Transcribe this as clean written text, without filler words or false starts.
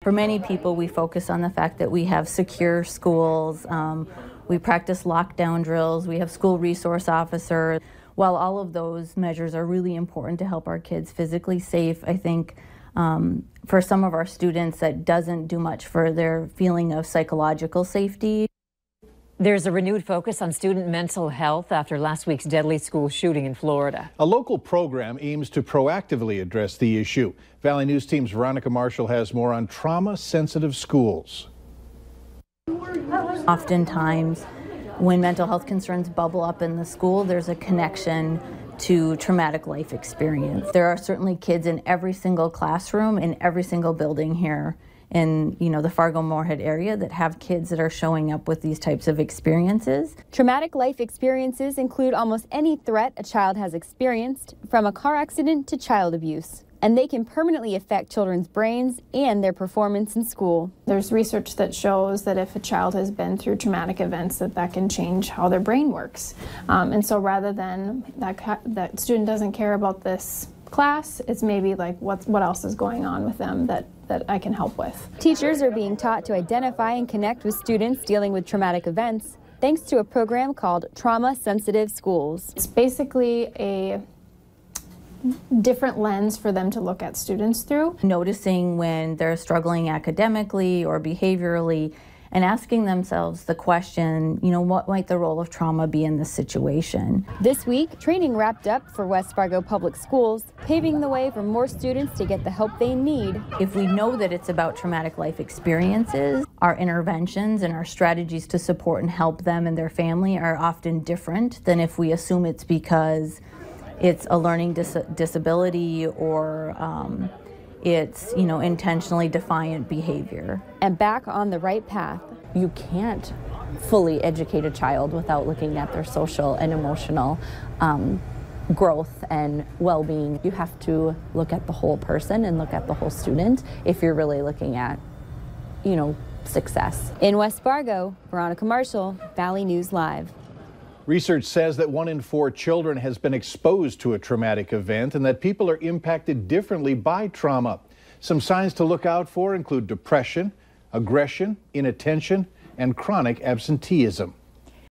For many people, we focus on the fact that we have secure schools, we practice lockdown drills, we have school resource officers. While all of those measures are really important to help our kids physically safe, I think for some of our students that doesn't do much for their feeling of psychological safety. There's a renewed focus on student mental health after last week's deadly school shooting in Florida. A local program aims to proactively address the issue. Valley News Team's Veronica Marshall has more on trauma-sensitive schools. Oftentimes, when mental health concerns bubble up in the school, there's a connection to traumatic life experience. There are certainly kids in every single classroom, in every single building here in the Fargo-Moorhead area that have kids that are showing up with these types of experiences. Traumatic life experiences include almost any threat a child has experienced, from a car accident to child abuse. And they can permanently affect children's brains and their performance in school. There's research that shows that if a child has been through traumatic events, that can change how their brain works. And so rather than that student doesn't care about this class, it's maybe like what else is going on with them that I can help with. Teachers are being taught to identify and connect with students dealing with traumatic events thanks to a program called Trauma Sensitive Schools. It's basically a different lens for them to look at students through. Noticing when they're struggling academically or behaviorally and asking themselves the question, what might the role of trauma be in this situation? This week, training wrapped up for West Fargo Public Schools, paving the way for more students to get the help they need. If we know that it's about traumatic life experiences, our interventions and our strategies to support and help them and their family are often different than if we assume it's because it's a learning disability or it's, intentionally defiant behavior. And back on the right path. You can't fully educate a child without looking at their social and emotional growth and well-being. You have to look at the whole person and look at the whole student if you're really looking at, success. In West Fargo, Veronica Marshall, Valley News Live. Research says that 1 in 4 children has been exposed to a traumatic event and that people are impacted differently by trauma. Some signs to look out for include depression, aggression, inattention, and chronic absenteeism.